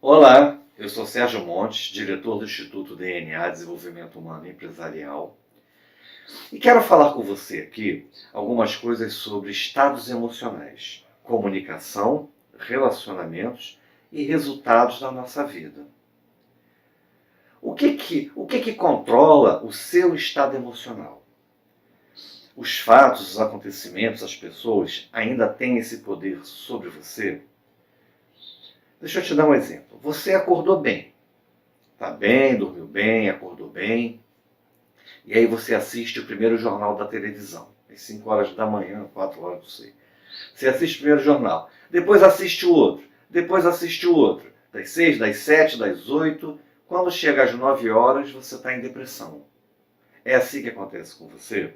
Olá, eu sou Sérgio Montes, diretor do Instituto DNA Desenvolvimento Humano e Empresarial, e quero falar com você aqui algumas coisas sobre estados emocionais, comunicação, relacionamentos e resultados na nossa vida. O que controla o seu estado emocional? Os fatos, os acontecimentos, as pessoas ainda têm esse poder sobre você? Deixa eu te dar um exemplo. Você acordou bem, tá bem, dormiu bem, acordou bem, e aí você assiste o primeiro jornal da televisão, às 5 horas da manhã, 4 horas, não sei. Você assiste o primeiro jornal, depois assiste o outro, depois assiste o outro, das 6, das 7, das 8, quando chega às 9 horas você está em depressão. É assim que acontece com você?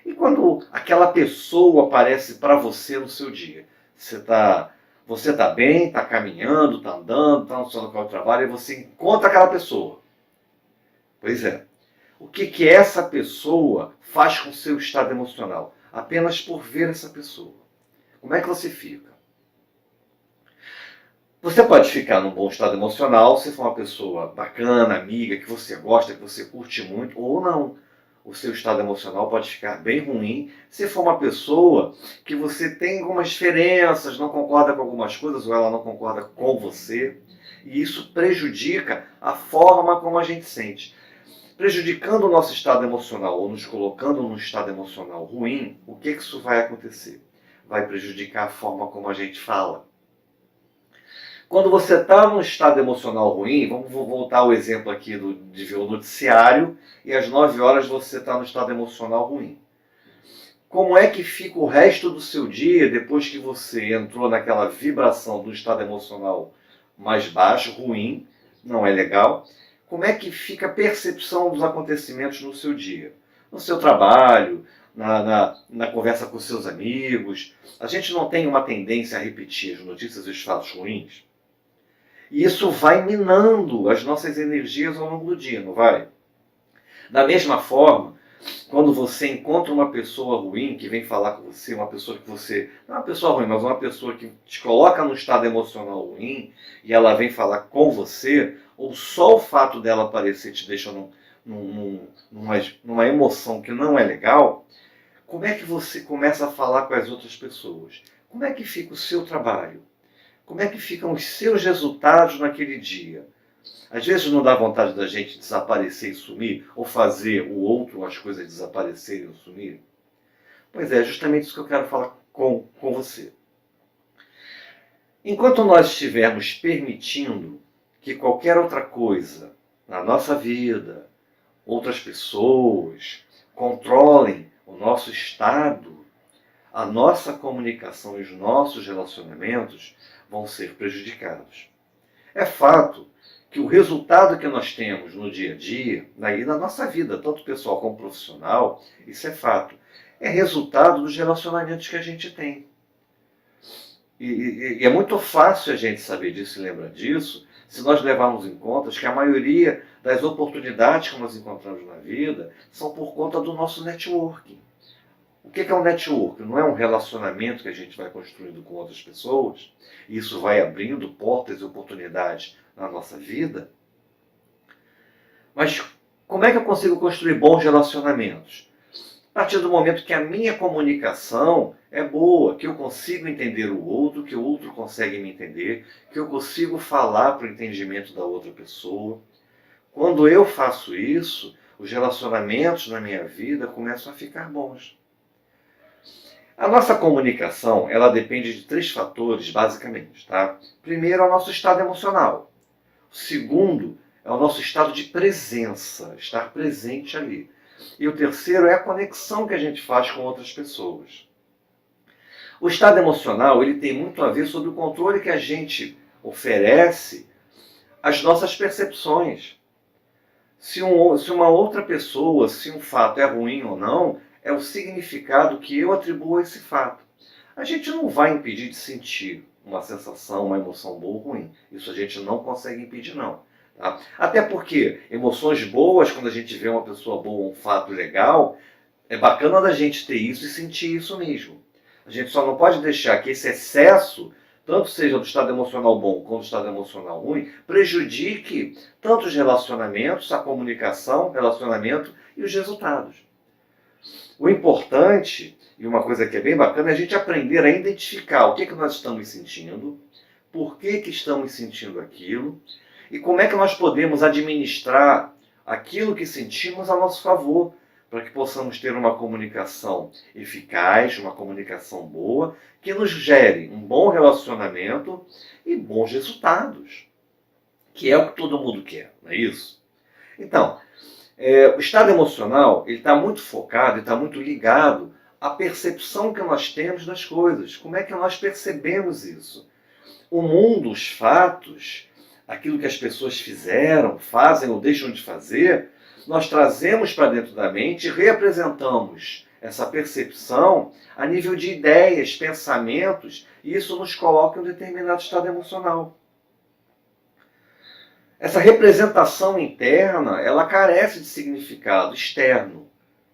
E quando aquela pessoa aparece para você no seu dia? Você tá bem, está caminhando, está andando, está no seu local de trabalho e você encontra aquela pessoa. Pois é. O que essa pessoa faz com o seu estado emocional? Apenas por ver essa pessoa. Como é que você fica? Você pode ficar num bom estado emocional se for uma pessoa bacana, amiga, que você gosta, que você curte muito, ou não. O seu estado emocional pode ficar bem ruim se for uma pessoa que você tem algumas diferenças, não concorda com algumas coisas, ou ela não concorda com você. E isso prejudica a forma como a gente sente. Prejudicando o nosso estado emocional ou nos colocando num estado emocional ruim, o que isso vai acontecer? Vai prejudicar a forma como a gente fala. Quando você está num estado emocional ruim, vamos voltar ao exemplo aqui de ver o noticiário, e às 9 horas você está no estado emocional ruim. Como é que fica o resto do seu dia depois que você entrou naquela vibração do estado emocional mais baixo, ruim, não é legal? Como é que fica a percepção dos acontecimentos no seu dia? No seu trabalho, na conversa com seus amigos. A gente não tem uma tendência a repetir as notícias e os fatos ruins? E isso vai minando as nossas energias ao longo do dia, não vai? Da mesma forma, quando você encontra uma pessoa ruim que vem falar com você, uma pessoa que você... Não é uma pessoa ruim, mas uma pessoa que te coloca num estado emocional ruim, e ela vem falar com você, ou só o fato dela aparecer te deixa numa emoção que não é legal, como é que você começa a falar com as outras pessoas? Como é que fica o seu trabalho? Como é que ficam os seus resultados naquele dia? Às vezes não dá vontade da gente desaparecer e sumir, ou fazer o outro as coisas desaparecerem ou sumirem? Pois é justamente isso que eu quero falar com você. Enquanto nós estivermos permitindo que qualquer outra coisa na nossa vida, outras pessoas, controlem o nosso estado, a nossa comunicação e os nossos relacionamentos vão ser prejudicados. É fato que o resultado que nós temos no dia a dia, e na nossa vida, tanto pessoal como profissional, isso é fato, é resultado dos relacionamentos que a gente tem. E é muito fácil a gente saber disso e lembrar disso, se nós levarmos em conta que a maioria das oportunidades que nós encontramos na vida são por conta do nosso networking. O que é um network? Não é um relacionamento que a gente vai construindo com outras pessoas, e isso vai abrindo portas e oportunidades na nossa vida. Mas como é que eu consigo construir bons relacionamentos? A partir do momento que a minha comunicação é boa, que eu consigo entender o outro, que o outro consegue me entender, que eu consigo falar para o entendimento da outra pessoa. Quando eu faço isso, os relacionamentos na minha vida começam a ficar bons. A nossa comunicação, ela depende de 3 fatores, basicamente, tá? Primeiro, é o nosso estado emocional. O segundo, é o nosso estado de presença, estar presente ali. E o terceiro é a conexão que a gente faz com outras pessoas. O estado emocional, ele tem muito a ver sobre o controle que a gente oferece às nossas percepções. Se uma outra pessoa, se um fato é ruim ou não, é o significado que eu atribuo a esse fato. A gente não vai impedir de sentir uma sensação, uma emoção boa ou ruim. Isso a gente não consegue impedir, não. Tá? Até porque emoções boas, quando a gente vê uma pessoa boa, um fato legal, é bacana da gente ter isso e sentir isso mesmo. A gente só não pode deixar que esse excesso tanto seja do estado emocional bom quanto do estado emocional ruim, prejudique tanto os relacionamentos, a comunicação, relacionamento e os resultados. O importante, e uma coisa que é bem bacana, é a gente aprender a identificar o que, que nós estamos sentindo, por que, que estamos sentindo aquilo, e como é que nós podemos administrar aquilo que sentimos a nosso favor, para que possamos ter uma comunicação eficaz, uma comunicação boa, que nos gere um bom relacionamento e bons resultados, que é o que todo mundo quer, não é isso? Então, o estado emocional está muito focado, está muito ligado à percepção que nós temos das coisas. Como é que nós percebemos isso? O mundo, os fatos, aquilo que as pessoas fizeram, fazem ou deixam de fazer, nós trazemos para dentro da mente e reapresentamos essa percepção a nível de ideias, pensamentos, e isso nos coloca em um determinado estado emocional. Essa representação interna, ela carece de significado externo.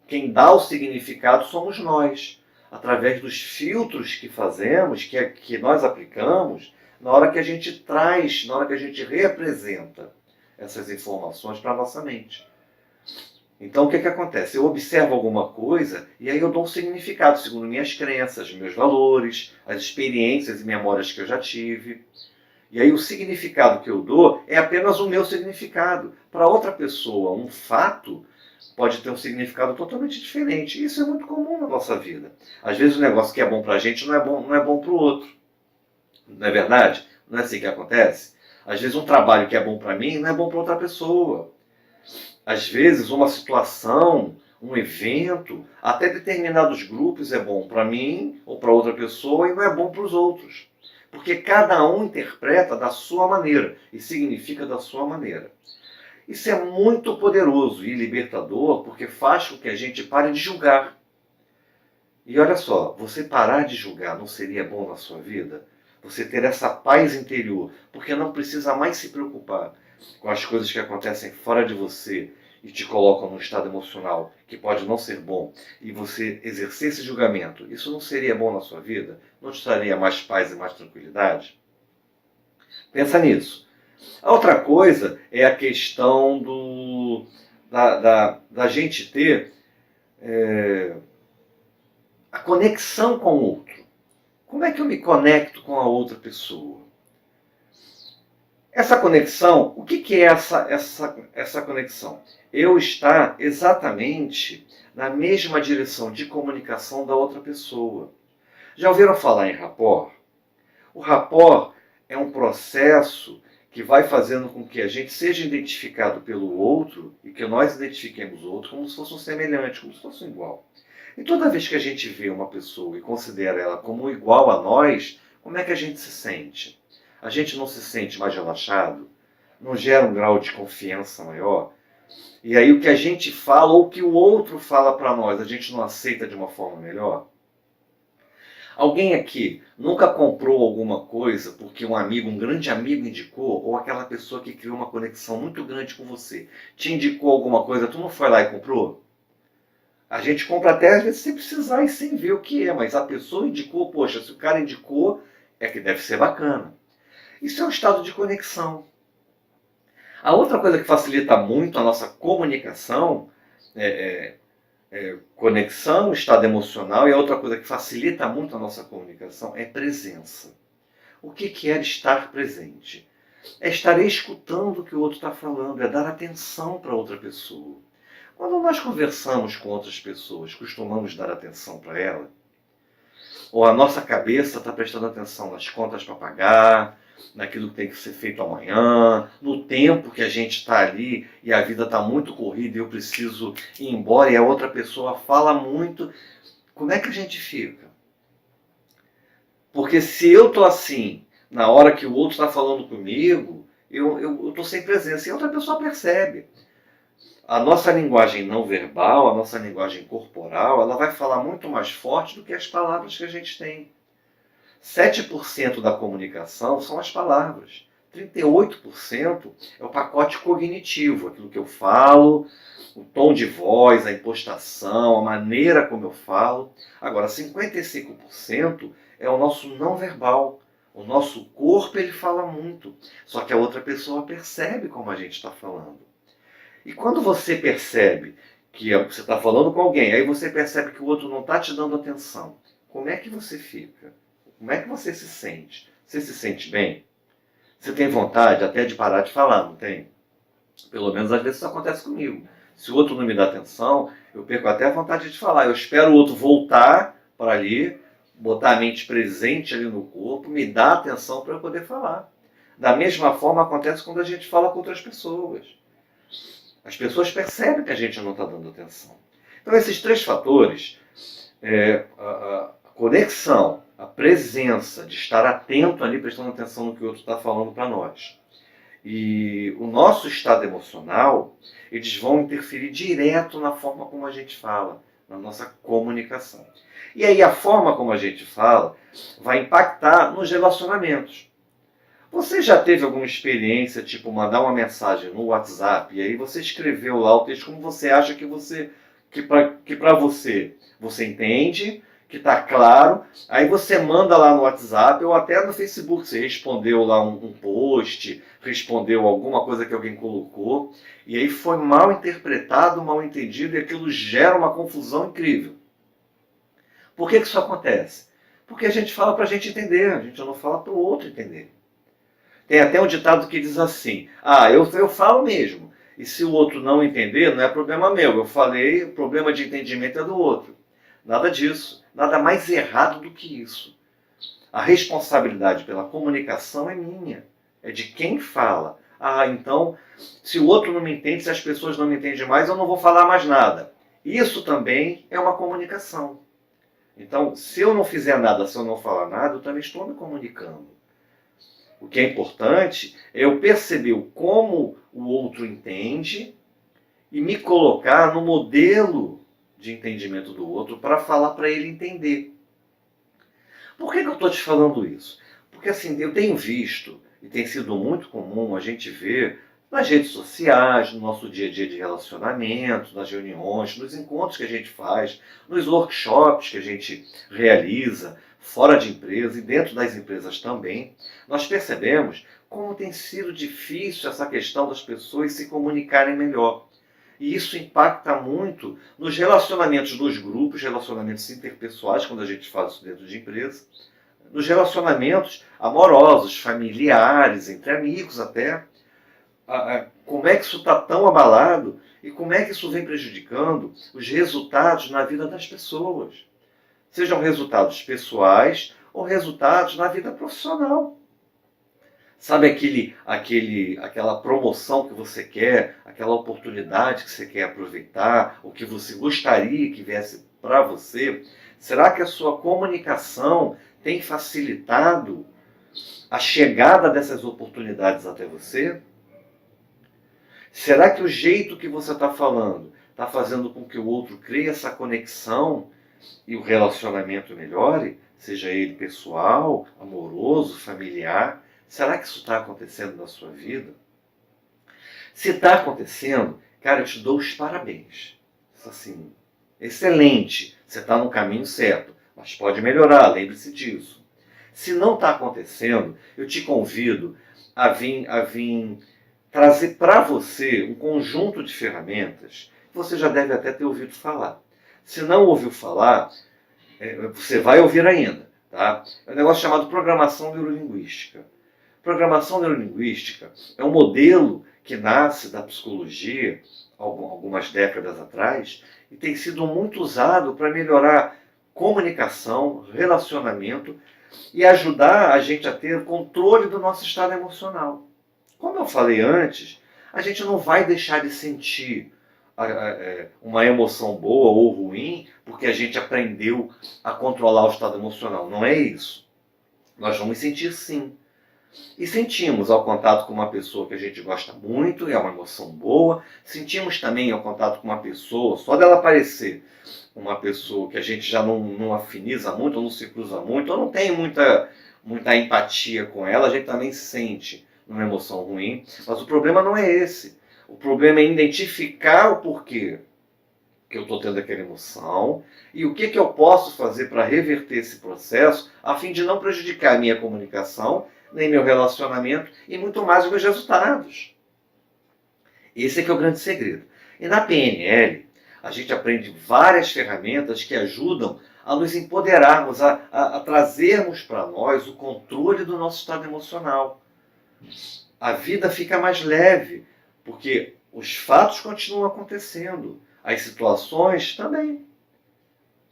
Quem dá o significado somos nós, através dos filtros que fazemos, que nós aplicamos, na hora que a gente traz, na hora que a gente representa essas informações para a nossa mente. Então, o que acontece? Eu observo alguma coisa e aí eu dou um significado, segundo minhas crenças, meus valores, as experiências e memórias que eu já tive. E aí o significado que eu dou é apenas o meu significado. Para outra pessoa, um fato pode ter um significado totalmente diferente. Isso é muito comum na nossa vida. Às vezes o negócio que é bom para a gente não é bom para o outro. Não é verdade? Não é assim que acontece? Às vezes um trabalho que é bom para mim não é bom para outra pessoa. Às vezes uma situação, um evento, até determinados grupos é bom para mim ou para outra pessoa e não é bom para os outros. Porque cada um interpreta da sua maneira e significa da sua maneira. Isso é muito poderoso e libertador porque faz com que a gente pare de julgar. E olha só, você parar de julgar não seria bom na sua vida? Você ter essa paz interior, porque não precisa mais se preocupar com as coisas que acontecem fora de você e te colocam num estado emocional que pode não ser bom, e você exercer esse julgamento. Isso não seria bom na sua vida? Não te traria mais paz e mais tranquilidade? Pensa nisso. A outra coisa é a questão da gente ter a conexão com o outro. Como é que eu me conecto com a outra pessoa? Essa conexão, o que é essa conexão? Eu estar exatamente na mesma direção de comunicação da outra pessoa. Já ouviram falar em rapport? O rapport é um processo que vai fazendo com que a gente seja identificado pelo outro e que nós identifiquemos o outro como se fosse um semelhante, como se fosse um igual. E toda vez que a gente vê uma pessoa e considera ela como igual a nós, como é que a gente se sente? A gente não se sente mais relaxado? Não gera um grau de confiança maior? E aí o que a gente fala ou o que o outro fala para nós, a gente não aceita de uma forma melhor? Alguém aqui nunca comprou alguma coisa porque um amigo, um grande amigo indicou, ou aquela pessoa que criou uma conexão muito grande com você, te indicou alguma coisa, tu não foi lá e comprou? A gente compra até às vezes sem precisar e sem ver o que é, mas a pessoa indicou, poxa, se o cara indicou, é que deve ser bacana. Isso é um estado de conexão. A outra coisa que facilita muito a nossa comunicação, conexão, estado emocional, e a outra coisa que facilita muito a nossa comunicação é presença. O que é estar presente? É estar escutando o que o outro está falando, é dar atenção para outra pessoa. Quando nós conversamos com outras pessoas, costumamos dar atenção para ela? Ou a nossa cabeça está prestando atenção nas contas para pagar, naquilo que tem que ser feito amanhã, no tempo que a gente está ali e a vida está muito corrida e eu preciso ir embora e a outra pessoa fala muito, como é que a gente fica? Porque se eu estou assim, na hora que o outro está falando comigo, eu estou sem presença e a outra pessoa percebe. A nossa linguagem não verbal, a nossa linguagem corporal, ela vai falar muito mais forte do que as palavras que a gente tem. 7% da comunicação são as palavras. 38% é o pacote cognitivo, aquilo que eu falo, o tom de voz, a impostação, a maneira como eu falo. Agora, 55% é o nosso não verbal, O nosso corpo, ele fala muito, só que a outra pessoa percebe como a gente está falando. E quando você percebe que você está falando com alguém, aí você percebe que o outro não está te dando atenção, como é que você fica? Como é que você se sente? Você se sente bem? Você tem vontade até de parar de falar, não tem? Pelo menos às vezes isso acontece comigo. Se o outro não me dá atenção, eu perco até a vontade de falar. Eu espero o outro voltar para ali, botar a mente presente ali no corpo, me dar atenção para eu poder falar. Da mesma forma acontece quando a gente fala com outras pessoas. As pessoas percebem que a gente não está dando atenção. Então esses três fatores, a conexão, a presença, de estar atento ali, prestando atenção no que o outro está falando para nós, e o nosso estado emocional, eles vão interferir direto na forma como a gente fala, na nossa comunicação. E aí a forma como a gente fala vai impactar nos relacionamentos. Você já teve alguma experiência, tipo, mandar uma mensagem no WhatsApp e aí você escreveu lá o texto como você acha que para você entende, que está claro, aí você manda lá no WhatsApp ou até no Facebook, você respondeu lá um post, respondeu alguma coisa que alguém colocou, e aí foi mal interpretado, mal entendido, e aquilo gera uma confusão incrível. Por que isso acontece? Porque a gente fala para a gente entender, a gente não fala para o outro entender. Tem até um ditado que diz assim, eu falo mesmo, e se o outro não entender, não é problema meu, eu falei, o problema de entendimento é do outro. Nada disso, nada mais errado do que isso. A responsabilidade pela comunicação é minha, é de quem fala. Então, se o outro não me entende, se as pessoas não me entendem mais, eu não vou falar mais nada. Isso também é uma comunicação. Então, se eu não fizer nada, se eu não falar nada, eu também estou me comunicando. O que é importante é eu perceber como o outro entende e me colocar no modelo de entendimento do outro para falar para ele entender. Por que eu estou te falando isso? Porque assim, eu tenho visto, e tem sido muito comum a gente ver nas redes sociais, no nosso dia a dia de relacionamento, nas reuniões, nos encontros que a gente faz, nos workshops que a gente realiza, fora de empresa e dentro das empresas também, nós percebemos como tem sido difícil essa questão das pessoas se comunicarem melhor. E isso impacta muito nos relacionamentos dos grupos, relacionamentos interpessoais, quando a gente faz isso dentro de empresa, nos relacionamentos amorosos, familiares, entre amigos até. Como é que isso está tão abalado e como é que isso vem prejudicando os resultados na vida das pessoas. Sejam resultados pessoais ou resultados na vida profissional. Sabe aquela promoção que você quer, aquela oportunidade que você quer aproveitar, o que você gostaria que viesse para você? Será que a sua comunicação tem facilitado a chegada dessas oportunidades até você? Será que o jeito que você está falando está fazendo com que o outro crie essa conexão e o relacionamento melhore? Seja ele pessoal, amoroso, familiar? Será que isso está acontecendo na sua vida? Se está acontecendo, cara, eu te dou os parabéns. Assim, excelente, você está no caminho certo, mas pode melhorar, lembre-se disso. Se não está acontecendo, eu te convido a vir trazer para você um conjunto de ferramentas que você já deve até ter ouvido falar. Se não ouviu falar, você vai ouvir ainda. Tá? É um negócio chamado programação neurolinguística. Programação neurolinguística é um modelo que nasce da psicologia algumas décadas atrás e tem sido muito usado para melhorar comunicação, relacionamento e ajudar a gente a ter controle do nosso estado emocional. Como eu falei antes, a gente não vai deixar de sentir uma emoção boa ou ruim porque a gente aprendeu a controlar o estado emocional. Não é isso. Nós vamos sentir sim. E sentimos ao contato com uma pessoa que a gente gosta muito, é uma emoção boa. Sentimos também ao contato com uma pessoa, só dela aparecer, uma pessoa que a gente já não afiniza muito, ou não se cruza muito, ou não tem muita empatia com ela, a gente também sente uma emoção ruim. Mas o problema não é esse. O problema é identificar o porquê que eu estou tendo aquela emoção e o que, que eu posso fazer para reverter esse processo a fim de não prejudicar a minha comunicação, nem meu relacionamento e muito mais os meus resultados. Esse é que é o grande segredo. E na PNL, a gente aprende várias ferramentas que ajudam a nos empoderarmos, a trazermos para nós o controle do nosso estado emocional. A vida fica mais leve, porque os fatos continuam acontecendo, as situações também.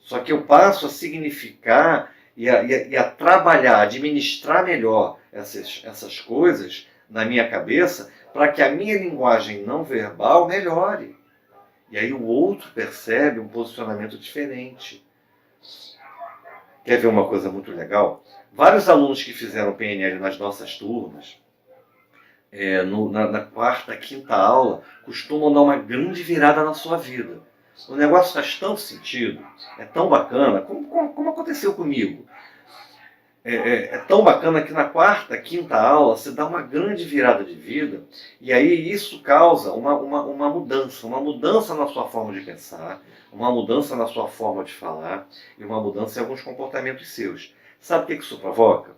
Só que eu passo a significar e a trabalhar, a administrar melhor essas coisas na minha cabeça para que a minha linguagem não verbal melhore. E aí o outro percebe um posicionamento diferente. Quer ver uma coisa muito legal? Vários alunos que fizeram PNL nas nossas turmas, na quarta, quinta aula, costumam dar uma grande virada na sua vida. O negócio faz tanto sentido, é tão bacana, como aconteceu comigo. É tão bacana que na quarta, quinta aula você dá uma grande virada de vida e aí isso causa uma mudança na sua forma de pensar, uma mudança na sua forma de falar e uma mudança em alguns comportamentos seus. Sabe o que isso provoca?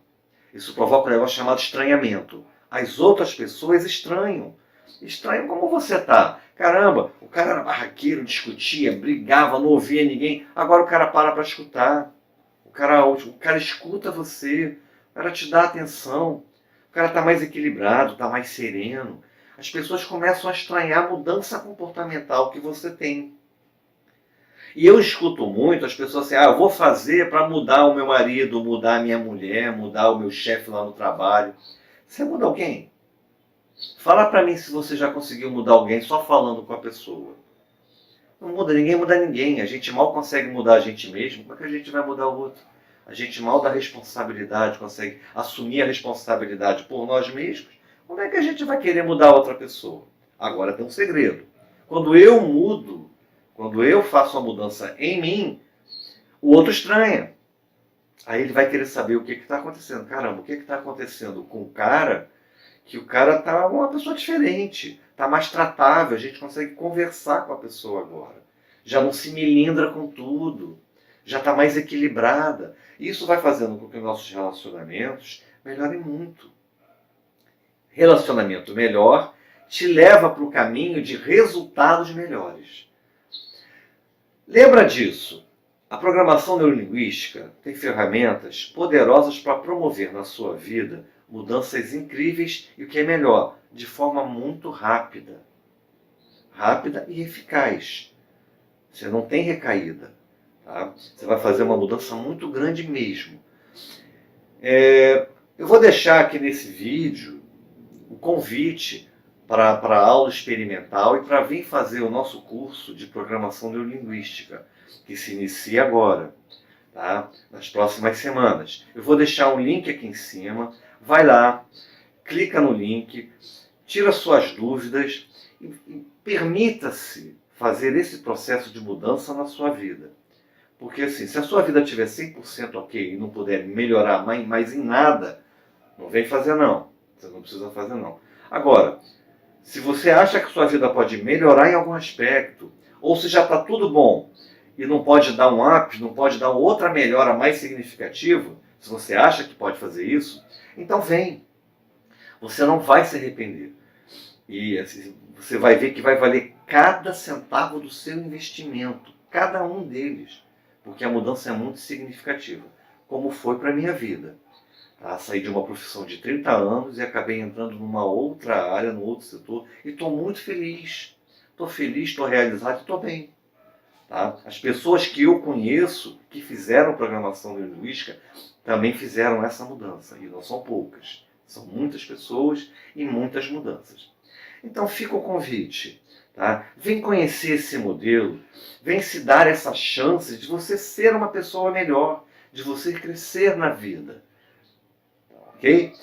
Isso provoca um negócio chamado estranhamento. As outras pessoas estranham. Estranham como você tá. Caramba, o cara era barraqueiro, discutia, brigava, não ouvia ninguém. Agora o cara para escutar. O cara escuta você. O cara te dá atenção. O cara está mais equilibrado, está mais sereno. As pessoas começam a estranhar a mudança comportamental que você tem. E eu escuto muito as pessoas assim, eu vou fazer para mudar o meu marido, mudar a minha mulher, mudar o meu chefe lá no trabalho. Você muda alguém? Fala para mim se você já conseguiu mudar alguém só falando com a pessoa. Não muda ninguém, muda ninguém. A gente mal consegue mudar a gente mesmo, como é que a gente vai mudar o outro? A gente mal dá responsabilidade, consegue assumir a responsabilidade por nós mesmos. Como é que a gente vai querer mudar a outra pessoa? Agora tem um segredo. Quando eu mudo, quando eu faço uma mudança em mim, o outro estranha. Aí ele vai querer saber o que está acontecendo. Caramba, o que está acontecendo com o cara, que o cara está uma pessoa diferente, está mais tratável, a gente consegue conversar com a pessoa agora. Já não se melindra com tudo, já está mais equilibrada. Isso vai fazendo com que os nossos relacionamentos melhorem muito. Relacionamento melhor te leva para o caminho de resultados melhores. Lembra disso. A programação neurolinguística tem ferramentas poderosas para promover na sua vida mudanças incríveis e, o que é melhor, de forma muito rápida. Rápida e eficaz. Você não tem recaída. Tá? Você vai fazer uma mudança muito grande mesmo. Eu vou deixar aqui nesse vídeo o convite para a aula experimental e para vir fazer o nosso curso de programação neurolinguística, que se inicia agora, tá? Nas próximas semanas. Eu vou deixar um link aqui em cima, vai lá, clica no link, tira suas dúvidas e permita-se fazer esse processo de mudança na sua vida. Porque assim, se a sua vida estiver 100% ok e não puder melhorar mais em nada, não vem fazer não. Você não precisa fazer não. Agora, se você acha que sua vida pode melhorar em algum aspecto, ou se já está tudo bom e não pode dar um up, não pode dar outra melhora mais significativa, se você acha que pode fazer isso, então vem. Você não vai se arrepender. E assim, você vai ver que vai valer cada centavo do seu investimento, cada um deles, porque a mudança é muito significativa, como foi para a minha vida. Saí de uma profissão de 30 anos e acabei entrando numa outra área, num outro setor, e estou muito feliz. Estou feliz, estou realizado e estou bem. Tá? As pessoas que eu conheço, que fizeram programação neurolinguística, também fizeram essa mudança, e não são poucas. São muitas pessoas e muitas mudanças. Então fica o convite. Tá? Vem conhecer esse modelo, vem se dar essa chance de você ser uma pessoa melhor, de você crescer na vida. Ok?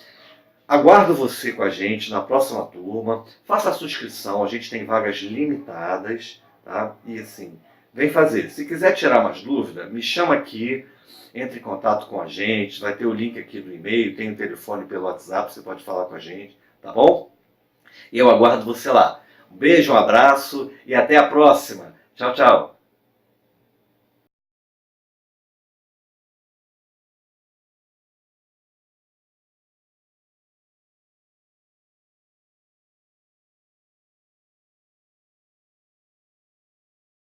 Aguardo você com a gente na próxima turma. Faça a sua inscrição, a gente tem vagas limitadas. Tá? E assim, vem fazer. Se quiser tirar mais dúvida, me chama aqui, entre em contato com a gente. Vai ter o link aqui do e-mail, tem o telefone pelo WhatsApp, você pode falar com a gente. Tá bom? E eu aguardo você lá. Um beijo, um abraço e até a próxima. Tchau, tchau.